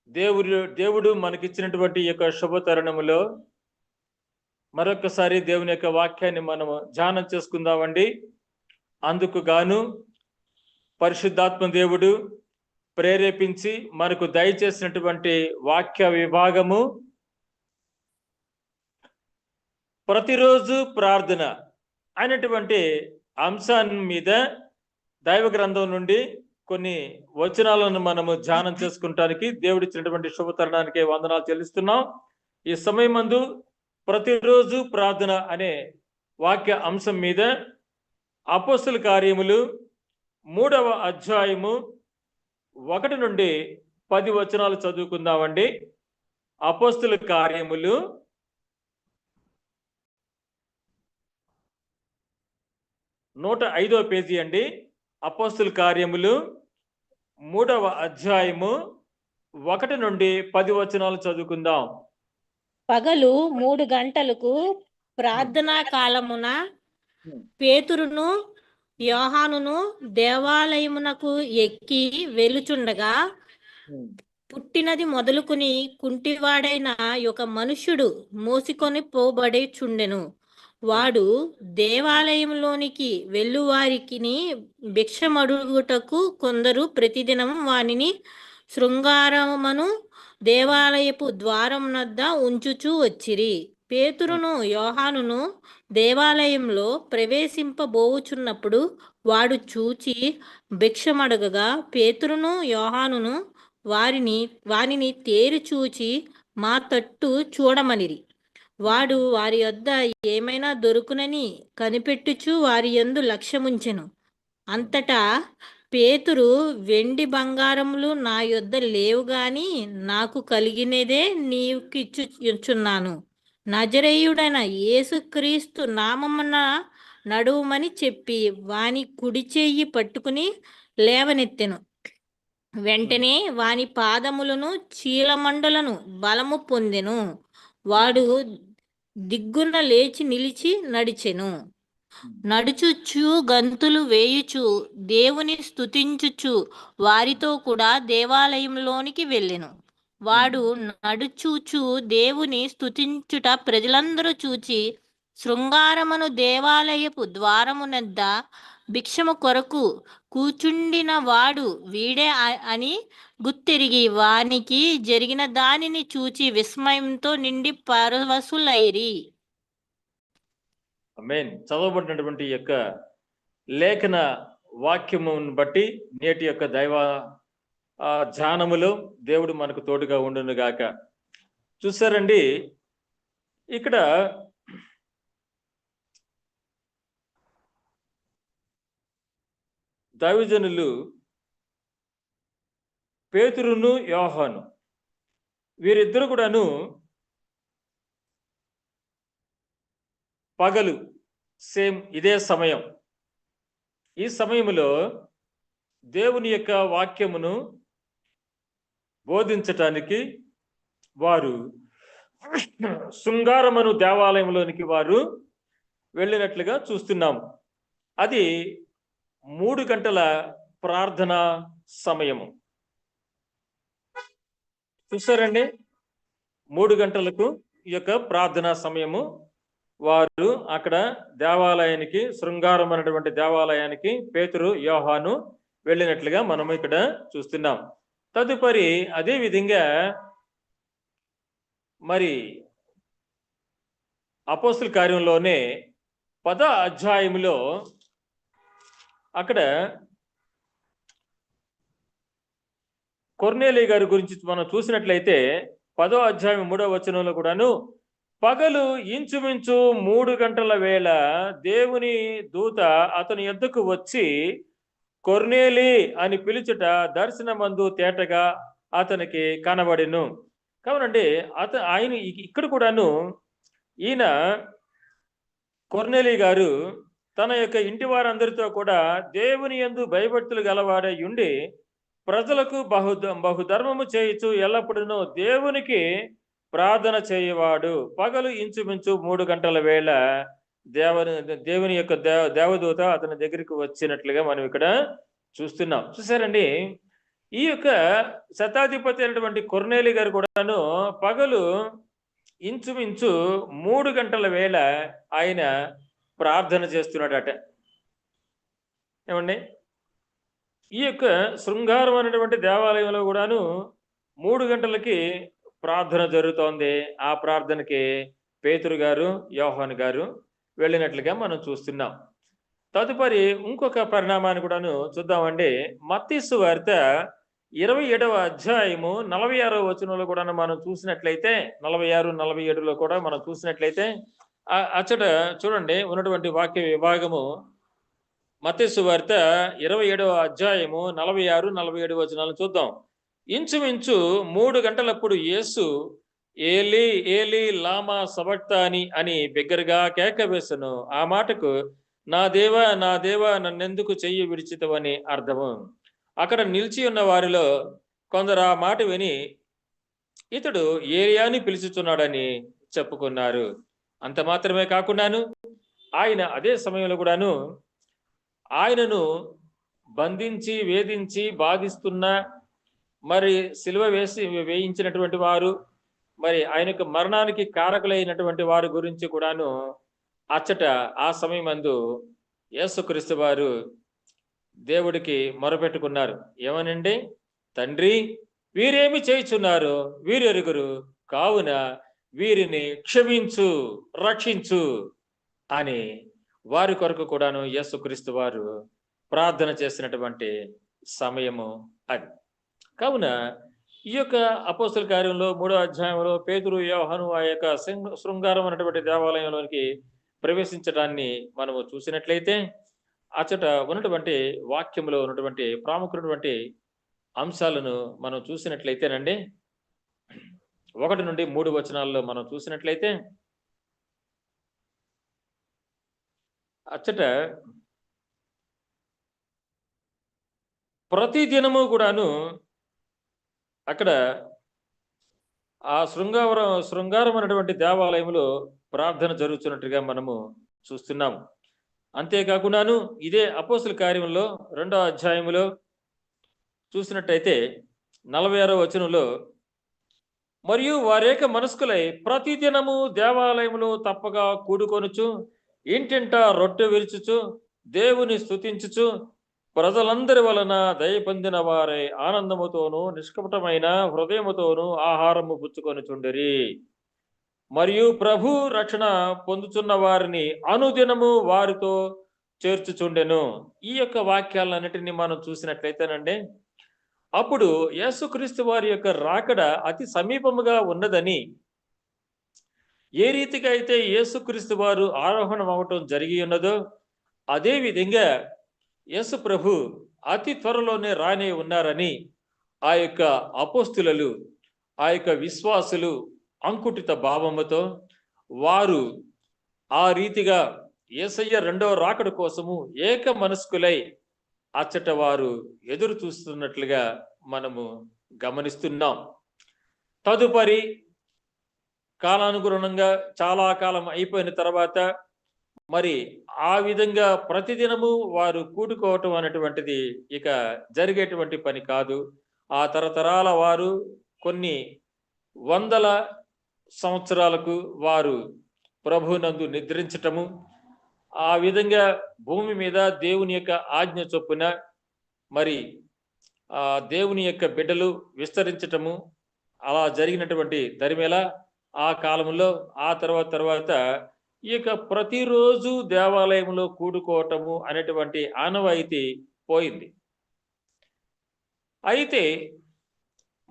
దేవుడు మనకిచ్చినటువంటి ఈ యొక్క శుభ తరుణములో మరొకసారి దేవుని యొక్క వాక్యాన్ని మనము ధ్యానం చేసుకుందామండి. అందుకు గాను పరిశుద్ధాత్మ దేవుడు ప్రేరేపించి మనకు దయచేసినటువంటి వాక్య విభాగము ప్రతిరోజు ప్రార్థన అయినటువంటి అంశాన్ని మీద దైవ గ్రంథం నుండి కొన్ని వచనాలను మనము ధ్యానం చేసుకుంటానికి దేవుడిచ్చినటువంటి శుభతరుణానికి వందనాలు చెల్లిస్తున్నాం. ఈ సమయమందు ప్రతిరోజు ప్రార్థన అనే వాక్య అంశం మీద అపోస్తల కార్యములు 3వ అధ్యాయము 1 నుండి 10 వచనాలు చదువుకుందామండి. అపోస్తల కార్యములు 105వ పేజీ అండి. అపోస్తల కార్యములు 3వ అధ్యాయము 1 నుండి 10 వచనాలు చదువుకుందాం. పగలు 3 గంటలకు ప్రార్థనా కాలమున పేతురును యోహానును దేవాలయమునకు ఎక్కి వెలుచుండగా పుట్టినది మొదలుకుని కుంటివాడైన ఒక మనుష్యుడు మోసికొని పోబడేచుండెను. వాడు దేవాలయంలోనికి వెళ్ళువారికిని భిక్షమడుగుటకు కొందరు ప్రతిదినం వానిని శృంగారమును దేవాలయపు ద్వారమునద్ద ఉంచుచూ వచ్చిరి. పేతురును యోహానును దేవాలయంలో ప్రవేశింపబోవుచున్నప్పుడు వాడు చూచి భిక్షమడగగా పేతురును యోహానును వారిని తేరి చూచి మా తట్టు చూడమనిరి. వాడు వారి యొద్ద ఏమైనా దొరుకునని కనిపెట్టుచు వారి యందు లక్ష్యముంచెను. అంతటా పేతురు, వెండి బంగారములు నా యొద్ద లేవు గాని నాకు కలిగినదే నీకిచ్చుచున్నాను. నజరేయుడైన యేసుక్రీస్తు నామమున నడువుమని చెప్పి వాని కుడి చెయ్యి పట్టుకుని లేవనెత్తెను. వెంటనే వాని పాదములను చీలమండలను బలము పొందెను. వాడు దిగ్గున లేచి నిలిచి నడిచెను. నడుచుచు గంతులు వేయుచు దేవుని స్తుతించుచు వారితో కూడా దేవాలయంలోనికి వెళ్ళెను. వాడు నడుచుచు దేవుని స్తుతించుట ప్రజలందరూ చూచి శృంగారమును దేవాలయపు ద్వారమునద్ద భిక్షము కొరకు కూచుండిన వాడు వీడే అని గుర్తెరిగి వానికి జరిగిన దానిని చూచి విస్మయంతో నిండి పరవశులైరి. ఆమేన్. చదవబడినటువంటి యొక్క లేఖన వాక్యమును బట్టి నేటి యొక్క దైవ ధ్యానములో దేవుడు మనకు తోడుగా ఉండును గాక. చూసారండి, ఇక్కడ దైవజనులు పేతురును యోహాను వీరిద్దరు కూడాను పగలు సేమ్ ఇదే సమయం, ఈ సమయంలో దేవుని యొక్క వాక్యమును బోధించటానికి వారు శృంగారమును దేవాలయంలోనికి వారు వెళ్ళినట్లుగా చూస్తున్నాం. అది 3 గంటల ప్రార్థన సమయము. చూసారండి, 3 గంటలకు ఈ యొక్క ప్రార్థనా సమయము వారు అక్కడ దేవాలయానికి, శృంగారం అనేటువంటి దేవాలయానికి పేతురు యోహాను వెళ్ళినట్లుగా మనం ఇక్కడ చూస్తున్నాం. తదుపరి అదే విధంగా మరి అపోస్తల కార్యంలోనే 10వ అధ్యాయంలో అక్కడ కొర్నేలి గారి గురించి మనం చూసినట్లయితే 10వ అధ్యాయం 3వ వచనంలో కూడాను పగలు ఇంచుమించు 3 గంటల వేళ దేవుని దూత అతని యొద్దకు వచ్చి కొర్నేలి అని పిలుచుట దర్శనమందు తేటగా అతనికి కనబడెను. కావునండి ఆయన ఇక్కడ కూడాను ఈయన కొర్నేలి గారు తన యొక్క ఇంటి వారందరితో కూడా దేవుని యందు భయభక్తులు గలవాడై ఉండి ప్రజలకు బహుధర్మము చేయుచు ఎల్లప్పుడూ దేవునికి ప్రార్థన చేయవాడు. పగలు ఇంచుమించు 3 గంటల వేళ దేవుని యొక్క దేవదూత అతని దగ్గరికి వచ్చినట్లుగా మనం ఇక్కడ చూస్తున్నాం. చూసారండి, ఈ యొక్క శతాధిపతి అయినటువంటి కొర్నేలి గారు కూడాను పగలు ఇంచుమించు 3 గంటల వేళ ఆయన ప్రార్థన చేస్తున్నాడట. ఏమండి? ఈ యొక్క శృంగారం అనేటువంటి దేవాలయంలో కూడాను 3 గంటలకి ప్రార్థన జరుగుతోంది. ఆ ప్రార్థనకి పేతురు గారు, యోహాను గారు వెళ్ళినట్లుగా మనం చూస్తున్నాం. తదుపరి ఇంకొక పరిణామాన్ని కూడాను చూద్దామండి. మత్తయి సువార్త 27వ అధ్యాయము 46వ వచనంలో కూడా మనం చూసినట్లయితే 46, 47లో కూడా మనం చూసినట్లయితే అచ్చట చూడండి ఉన్నటువంటి వాక్య విభాగము మత్తయి సువార్త 27వ అధ్యాయము 46, 47 వచనాలను చూద్దాం. ఇంచుమించు 3 గంటలప్పుడు యేసు ఏలీ ఏలీ లామా సబక్తాని అని బిగ్గరగా కేక వేసెను. ఆ మాటకు నా దేవా నన్నెందుకు చెయ్యి విడిచితవని అర్థము. అక్కడ నిలిచి ఉన్న వారిలో కొందరు ఆ మాట విని ఇతడు ఏలియాని పిలుచుచున్నాడని చెప్పుకున్నారు. అంత మాత్రమే కాకుండాను ఆయన అదే సమయంలో కూడాను ఆయనను బంధించి వేధించి బాధిస్తున్న మరి సిలువ వేయించినటువంటి వారు, మరి ఆయనకు మరణానికి కారకులైనటువంటి వారి గురించి కూడాను అచ్చట ఆ సమయమందు యేసుక్రీస్తు వారు దేవుడికి మొరపెట్టుకున్నారు. ఏమనండి? తండ్రి, వీరేమి చేయుచున్నారు, వీరెరుగురు, కావున వీరిని క్షమించు, రక్షించు అని వారి కొరకు కూడాను యేసుక్రీస్తు వారు ప్రార్థన చేసినటువంటి సమయము అది. కావున ఈ యొక్క అపోస్తల కార్యంలో 3వ అధ్యాయంలో పేతురు, యోహాను ఆ యొక్క శృంగారం అనేటువంటి దేవాలయంలోనికి ప్రవేశించడాన్ని మనము చూసినట్లయితే అచ్చట ఉన్నటువంటి వాక్యంలో ఉన్నటువంటి ప్రాముఖ్యమైనటువంటి అంశాలను మనం చూసినట్లయితేనండి 1 నుండి 3 వచనాల్లో మనం చూసినట్లయితే అచ్చట ప్రతి దినము కూడాను అక్కడ ఆ శృంగారం అనేటువంటి దేవాలయంలో ప్రార్థన జరుగుతున్నట్టుగా మనము చూస్తున్నాము. అంతేకాకుండాను ఇదే అపోస్తల కార్యంలో 2వ అధ్యాయములో చూసినట్టయితే 46వ వచనంలో మరియు వారేక మనస్కులై ప్రతిదినము దేవాలయములో తప్పగా కూడుకొనుచు ఇంటింట రొట్టె విరుచుచు దేవుని స్తుతించుచు ప్రజలందరి వలన దయ పొందిన వారై ఆనందముతోనూ నిష్కపటమైన హృదయముతోనూ ఆహారము పుచ్చుకొనుచుండిరి. మరియు ప్రభు రక్షణ పొందుతున్న వారిని అనుదినము వారితో చేర్చుచుండెను. ఈ యొక్క వాక్యాలన్నిటినీ మనం చూసినట్లయితేనండి అప్పుడు యేసుక్రీస్తు వారి యొక్క రాకడ అతి సమీపముగా ఉన్నదని, ఏ రీతిగా అయితే యేసుక్రీస్తు వారు ఆరోహణం అవటం జరిగి ఉన్నదో అదే విధంగా యేసు ప్రభు అతి త్వరలోనే రానే ఉన్నారని ఆ యొక్క అపోస్తులు, ఆ యొక్క విశ్వాసులు అంకుటిత భావముతో వారు ఆ రీతిగా యేసయ్య 2వ రాకడ కోసము ఏక మనస్కులై అచ్చట వారు ఎదురు చూస్తున్నట్లుగా మనము గమనిస్తున్నాం. తదుపరి కాలానుగుణంగా చాలా కాలం అయిపోయిన తర్వాత మరి ఆ విధంగా ప్రతిదినము వారు కూడుకోవటం అనేటువంటిది ఇక జరిగేటువంటి పని కాదు. ఆ తరతరాల వారు కొన్ని వందల సంవత్సరాలకు వారు ప్రభునందు నిద్రించటము, ఆ విధంగా భూమి మీద దేవుని యొక్క ఆజ్ఞ చొప్పున మరి దేవుని యొక్క బిడ్డలు విస్తరించటము అలా జరిగినటువంటి దరిమేలా ఆ కాలంలో ఆ తర్వాత ఈ యొక్క ప్రతిరోజు దేవాలయంలో కూడుకోవటము అనేటువంటి ఆనవాయితీ పోయింది. అయితే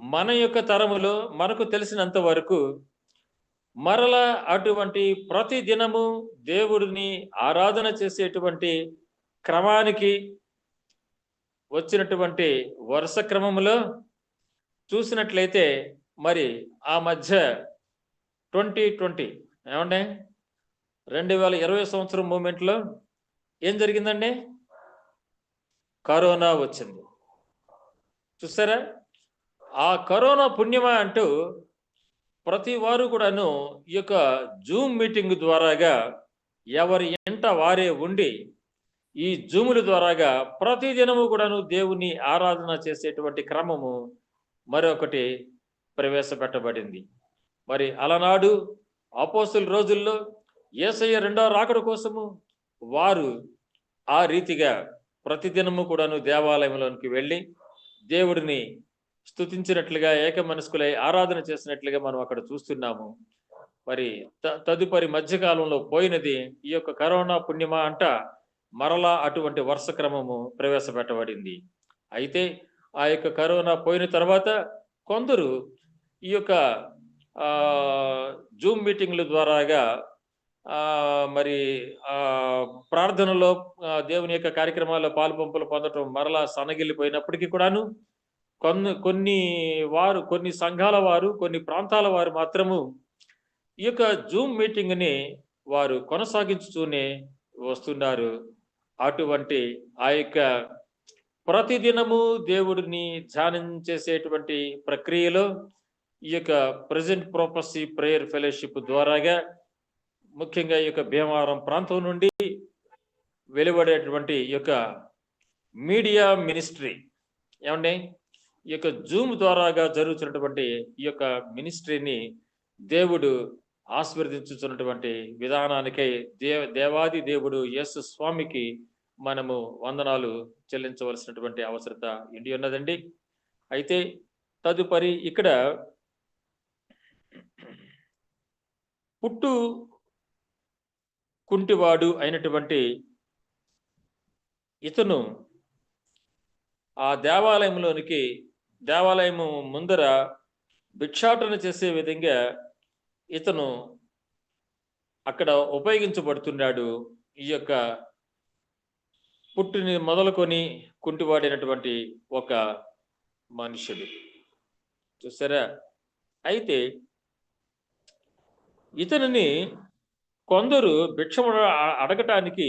మన యొక్క తరములో మనకు తెలిసినంత వరకు మరలా అటువంటి ప్రతి దినము దేవుడిని ఆరాధన చేసేటువంటి క్రమానికి వచ్చినటువంటి వరుస క్రమంలో చూసినట్లయితే మరి ఆ మధ్య 2020 ఏమండి 2020 సంవత్సరం మూమెంట్లో ఏం జరిగిందండి? కరోనా వచ్చింది. చూసారా? ఆ కరోనా పుణ్యమా అంటూ ప్రతి వారు కూడాను ఈ యొక్క జూమ్ మీటింగ్ ద్వారాగా ఎవరి ఎంట వారే ఉండి ఈ జూముల ద్వారాగా ప్రతి దినము కూడాను దేవుని ఆరాధన చేసేటువంటి క్రమము మరొకటి ప్రవేశపెట్టబడింది. మరి అలనాడు అపోస్తుల రోజుల్లో యేసయ్య రెండో రాకడ కోసము వారు ఆ రీతిగా ప్రతిదినము కూడాను దేవాలయంలోనికి వెళ్ళి దేవుడిని స్తుతించినట్లుగా ఏక మనస్కులై ఆరాధన చేసినట్లుగా మనం అక్కడ చూస్తున్నాము. మరి తదుపరి మధ్యకాలంలో పోయినది ఈ యొక్క కరోనా పుణ్యమా అంట మరలా అటువంటి వరుస క్రమము ప్రవేశపెట్టబడింది. అయితే ఆ యొక్క కరోనా పోయిన తర్వాత కొందరు ఈ యొక్క జూమ్ మీటింగ్ల ద్వారాగా మరి ప్రార్థనలో దేవుని యొక్క కార్యక్రమాల్లో పాలుపంపులు పొందటం మరలా సన్నగిల్లిపోయినప్పటికీ కూడాను కొన్ని సంఘాల వారు, కొన్ని ప్రాంతాల వారు మాత్రము ఈ యొక్క జూమ్ మీటింగ్ని వారు కొనసాగించుతూనే వస్తున్నారు. అటువంటి ఆ యొక్క ప్రతిదినము దేవుడిని ధ్యానం చేసేటువంటి ప్రక్రియలో ఈ యొక్క ప్రెజెంట్ ప్రొపసీ ప్రేయర్ ఫెలోషిప్ ద్వారాగా ముఖ్యంగా ఈ యొక్క భీమవరం ప్రాంతం నుండి వెలువడేటువంటి ఈ యొక్క మీడియా మినిస్ట్రీ ఏమండి, ఈ యొక్క జూమ్ ద్వారాగా జరుగుతున్నటువంటి ఈ యొక్క మినిస్ట్రీని దేవుడు ఆశీర్వదించుతున్నటువంటి విధానానికై దేవాది దేవుడు యేసు స్వామికి మనము వందనాలు చెల్లించవలసినటువంటి అవసరత ఇండి ఉన్నదండి. అయితే తదుపరి ఇక్కడ పుట్టు కుంటివాడు అయినటువంటి ఇతను ఆ దేవాలయము ముందర భిక్షాటన చేసే విధంగా ఇతను అక్కడ ఉపయోగించబడుతున్నాడు. ఈ యొక్క పుట్టుని మొదలుకొని కుంటివాడినటువంటి ఒక మనుషుడు చూసారా. అయితే ఇతనిని కొందరు భిక్షము అడగటానికి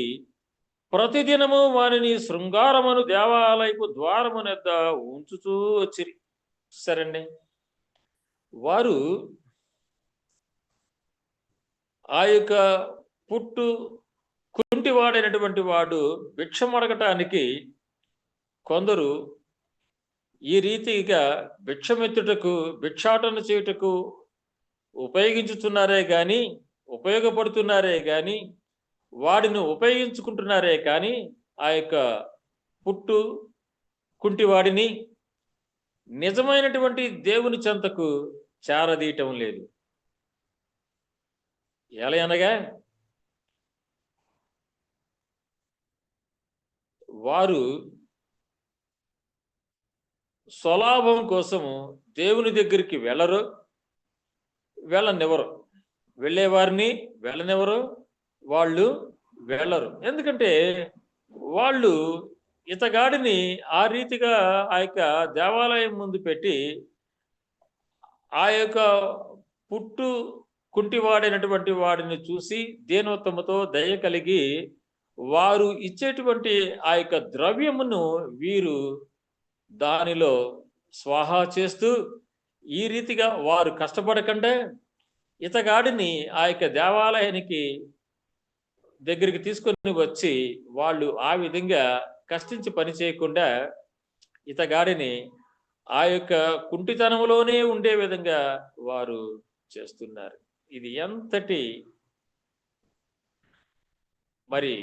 ప్రతిదినము వారిని శృంగారమును దేవాలయపు ద్వారమునెద్ద ఉంచుతూ వచ్చిరి. సరండి, వారు ఆ యొక్క పుట్టు కుంటివాడైనటువంటి వాడు భిక్షం అడగటానికి కొందరు ఈ రీతిగా భిక్షమెత్తుటకు, భిక్షాటన చేయుటకు ఉపయోగపడుతున్నారే కానీ వాడిని ఉపయోగించుకుంటున్నారే కానీ ఆ యొక్క పుట్టు కుంటివాడిని నిజమైనటువంటి దేవుని చెంతకు చేరదీయటం లేదు. ఎలా అనగా వారు స్వలాభం కోసము దేవుని దగ్గరికి వెళ్ళనివ్వరు, వెళ్ళేవారిని వెళ్ళనివ్వరు, వాళ్ళు వెళ్ళరు. ఎందుకంటే వాళ్ళు ఇతగాడిని ఆ రీతిగా ఆ యొక్క దేవాలయం ముందు పెట్టి ఆ యొక్క పుట్టు కుంటివాడైనటువంటి వాడిని చూసి దేనోత్తమతో దయ కలిగి వారు ఇచ్చేటువంటి ఆ యొక్క ద్రవ్యమును వీరు దానిలో స్వాహా చేస్తూ ఈ రీతిగా వారు కష్టపడకుండా ఇతగాడిని ఆ యొక్క దేవాలయానికి దగ్గరికి తీసుకొని వచ్చి వాళ్ళు ఆ విధంగా కష్టించి పని చేయకుండా ఇతగాడిని ఆ యొక్క కుంటితనంలోనే ఉండే విధంగా వారు చేస్తున్నారు. ఇది ఎంతటి మరి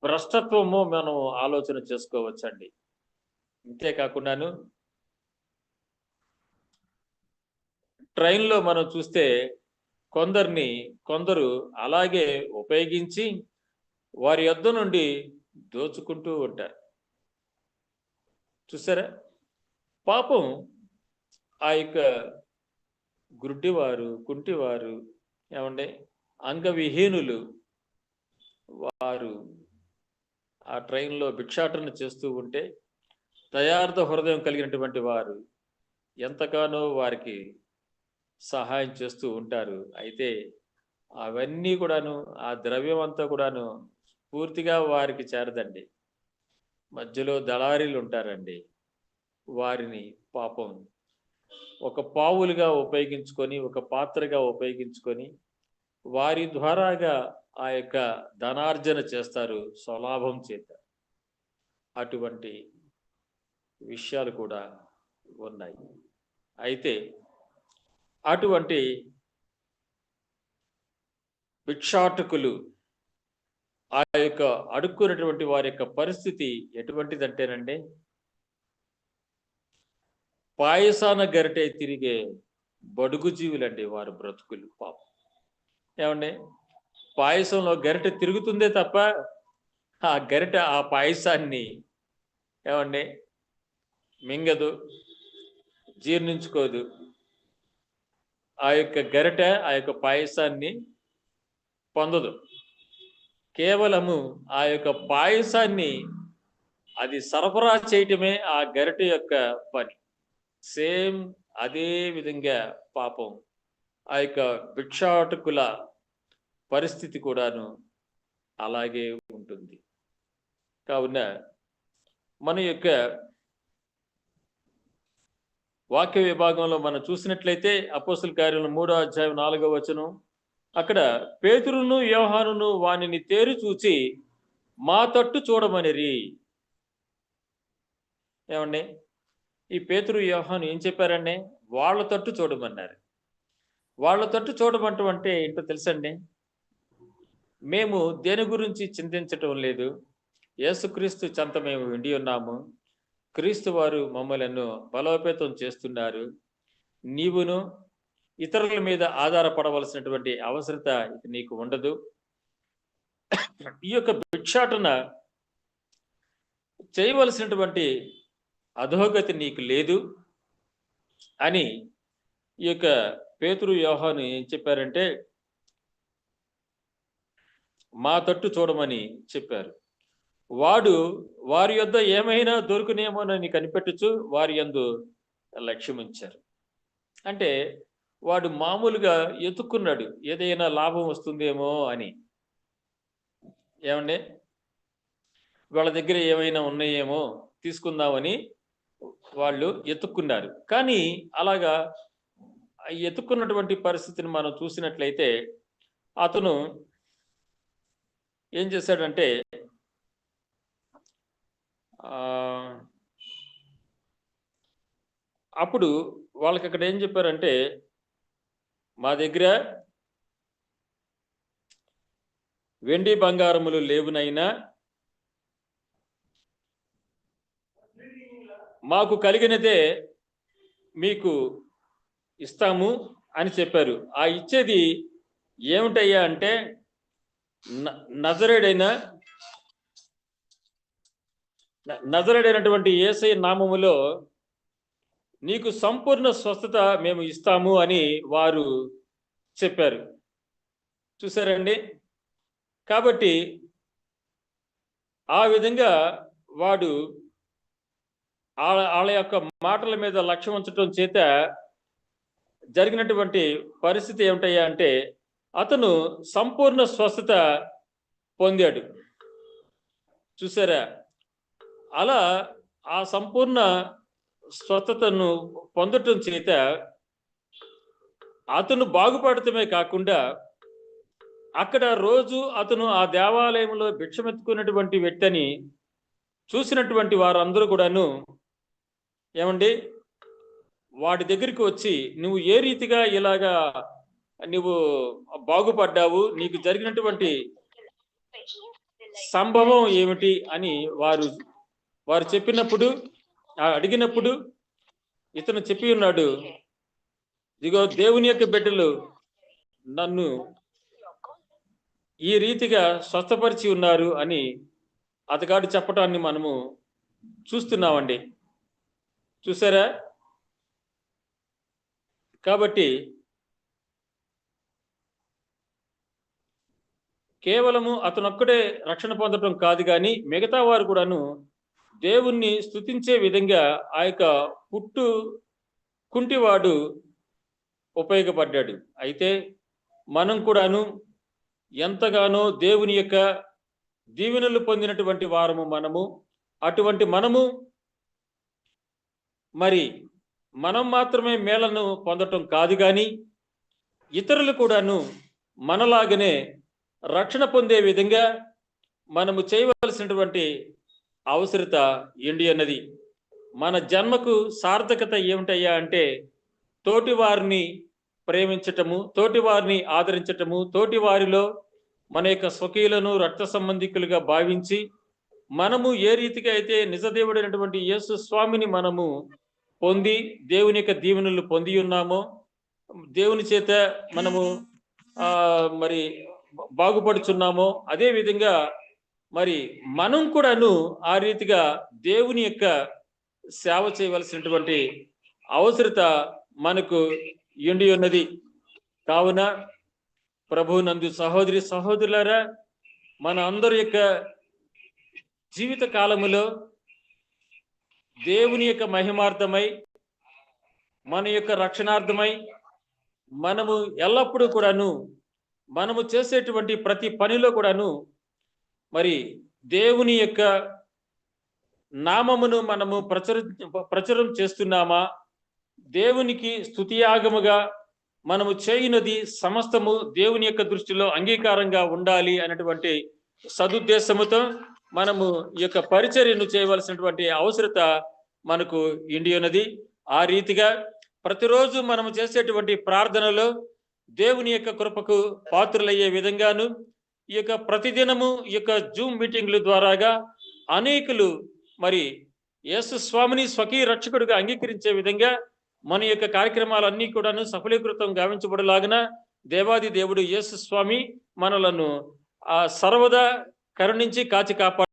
భ్రష్టత్వమో మనం ఆలోచన చేసుకోవచ్చండి. ఇంతేకాకుండాను ట్రైన్లో మనం చూస్తే కొందరు అలాగే ఉపయోగించి వారి యొద్ద నుండి దోచుకుంటూ ఉంటారు. చూసారా, పాపం ఆ యొక్క గుడ్డివారు, కుంటివారు, ఏమంటే అంగవిహీనులు వారు ఆ ట్రైన్లో భిక్షాటన చేస్తూ ఉంటే దయార్థ హృదయం కలిగినటువంటి వారు ఎంతగానో వారికి సహాయం చేస్తూ ఉంటారు. అయితే అవన్నీ కూడాను, ఆ ద్రవ్యం అంతా కూడాను పూర్తిగా వారికి చేరదండి. మధ్యలో దళారీలు ఉంటారండి. వారిని పాపం ఒక పావులుగా ఉపయోగించుకొని, ఒక పాత్రగా ఉపయోగించుకొని వారి ద్వారాగా ఆ యొక్క ధనార్జన చేస్తారు స్వలాభం చేత. అటువంటి విషయాలు కూడా ఉన్నాయి. అయితే అటువంటి భిక్షాటకులు ఆ యొక్క అడుక్కున్నటువంటి వారి యొక్క పరిస్థితి ఎటువంటిదంటేనండి, పాయసాన గరిటె తిరిగే బడుగు జీవులండి వారి బ్రతుకులు. పాపం ఏమండి, పాయసంలో గరిటె తిరుగుతుందే తప్ప ఆ గరిటె ఆ పాయసాన్ని ఏమండి మింగదు, జీర్ణించుకోదు. ఆ యొక్క గరిటె ఆ యొక్క పాయసాన్ని పొందదు. కేవలము ఆ యొక్క పాయసాన్ని అది సరఫరా చేయటమే ఆ గరిటె యొక్క పని. సేమ్ అదే విధంగా పాపం ఆ యొక్క భిక్షాటకుల పరిస్థితి కూడాను అలాగే ఉంటుంది. కావున మన యొక్క వాక్య విభాగంలో మనం చూసినట్లయితే అపోస్తుల కార్యములు 3వ అధ్యాయం 4వ వచనం, అక్కడ పేతురును యోహానును వానిని తేరి చూచి మా తట్టు చూడమనిరి. ఏమండి, ఈ పేతురు యోహాను ఏం చెప్పారండి? వాళ్ళ తట్టు చూడమన్నారు. వాళ్ళ తట్టు చూడమంటం అంటే ఏంటో తెలుసండి? మేము దేని గురించి చింతించటం లేదు, యేసుక్రీస్తు చెంత మేము ఉండి ఉన్నాము, క్రీస్తు వారు మమ్మలను బలోపేతం చేస్తున్నారు, నీవును ఇతరుల మీద ఆధారపడవలసినటువంటి అవసరత నీకు ఉండదు, ఈ యొక్క భిక్షాటన చేయవలసినటువంటి అధోగతి నీకు లేదు అని ఈ యొక్క పేతురు యోహాను ఏం చెప్పారంటే మా తట్టు చూడమని చెప్పారు. వారి యొద్ద ఏమైనా దొరుకునేమోనని కనిపెట్టుచు వారి యందు లక్ష్యముంచారు. అంటే వాడు మామూలుగా ఎత్తుక్కున్నాడు, ఏదైనా లాభం వస్తుందేమో అని. ఏమండి, వాళ్ళ దగ్గర ఏమైనా ఉన్నాయేమో తీసుకుందామని వాళ్ళు ఎత్తుక్కున్నారు. కానీ అలాగా ఎత్తుక్కున్నటువంటి పరిస్థితిని మనం చూసినట్లయితే అతను ఏం చేశాడంటే అప్పుడు వాళ్ళకి అక్కడ ఏం చెప్పారంటే, మా దగ్గర వెండి బంగారములు లేవునైనా మాకు కలిగినదే మీకు ఇస్తాము అని చెప్పారు. ఆ ఇచ్చేది ఏమిటయ్యా అంటే, నజరేడైనటువంటి యేసయ్య నామములో నీకు సంపూర్ణ స్వస్థత మేము ఇస్తాము అని వారు చెప్పారు. చూసారండి? కాబట్టి ఆ విధంగా వాడు వాళ్ళ యొక్క మాటల మీద లక్ష్యం ఉంచడం చేత జరిగినటువంటి పరిస్థితి ఏమిటయ్యా అంటే, అతను సంపూర్ణ స్వస్థత పొందాడు. చూసారా? అలా ఆ సంపూర్ణ స్వస్థతను పొందటం చేత అతను బాగుపడటమే కాకుండా అక్కడ రోజు అతను ఆ దేవాలయంలో భిక్షమెత్తుకున్నటువంటి వ్యక్తిని చూసినటువంటి వారందరూ కూడాను ఏమండి వాడి దగ్గరికి వచ్చి, నువ్వు ఏ రీతిగా ఇలాగా నువ్వు బాగుపడ్డావు, నీకు జరిగినటువంటి సంభవం ఏమిటి అని వారు చెప్పినప్పుడు, అడిగినప్పుడు ఇతను చెప్పి ఉన్నాడు, ఇదిగో దేవుని యొక్క బిడ్డలు నన్ను ఈ రీతిగా స్వస్థపరిచి ఉన్నారు అని అతగాడు చెప్పటాన్ని మనము చూస్తున్నామండి. చూసారా? కాబట్టి కేవలము అతనొక్కడే రక్షణ పొందటం కాదు, కానీ మిగతా వారు కూడాను దేవుణ్ణి స్తుతించే విధంగా ఆ యొక్క కుంటివాడు ఉపయోగపడ్డాడు. అయితే మనం కూడాను ఎంతగానో దేవుని యొక్క దీవెనలు పొందినటువంటి వారము మనము. అటువంటి మనము మరి మనం మాత్రమే మేలను పొందటం కాదు, కానీ ఇతరులు కూడాను మనలాగనే రక్షణ పొందే విధంగా మనము చేయవలసినటువంటి అవసరత ఏంటి అన్నది. మన జన్మకు సార్థకత ఏమిటయ్యా అంటే తోటి వారిని ప్రేమించటము, తోటి వారిని ఆదరించటము, తోటి వారిలో మన యొక్క స్వకీయులను రక్త సంబంధికులుగా భావించి మనము ఏ రీతిగా అయితే నిజదేవుడైనటువంటి యేసు స్వామిని మనము పొంది దేవుని యొక్క దీవెనలు పొంది ఉన్నామో, దేవుని చేత మనము మరి బాగుపడుచున్నామో, అదే విధంగా మరి మనం కూడాను ఆ రీతిగా దేవుని యొక్క సేవ చేయవలసినటువంటి అవసరత మనకు ఎండి ఉన్నది. కావున ప్రభునందు సహోదరి సహోదరులారా, మన అందరి యొక్క జీవిత కాలములో దేవుని యొక్క మహిమార్థమై, మన యొక్క రక్షణార్థమై మనము ఎల్లప్పుడూ కూడాను మనము చేసేటువంటి ప్రతి పనిలో కూడాను మరి దేవుని యొక్క నామమును మనము ప్రచురం చేస్తున్నామా, దేవునికి స్తుతియాగముగా మనము చేయునది సమస్తము దేవుని యొక్క దృష్టిలో అంగీకారంగా ఉండాలి అనేటువంటి సదుద్దేశముతో మనము ఈ యొక్క పరిచర్యను చేయవలసినటువంటి అవసరత మనకు ఇండి ఉన్నది. ఆ రీతిగా ప్రతిరోజు మనము చేసేటువంటి ప్రార్థనలో దేవుని యొక్క కృపకు పాత్రులయ్యే విధంగాను ఈ యొక్క ప్రతిదినము ఈ యొక్క జూమ్ మీటింగ్ల ద్వారాగా అనేకులు మరి యేసు స్వామిని స్వకీయ రక్షకుడిగా అంగీకరించే విధంగా మన యొక్క కార్యక్రమాలన్నీ కూడాను సఫలీకృతం గావించబడలాగున దేవాది దేవుడు యేసు స్వామి మనలను సర్వదా కరుణించి కాచి కాపాడు.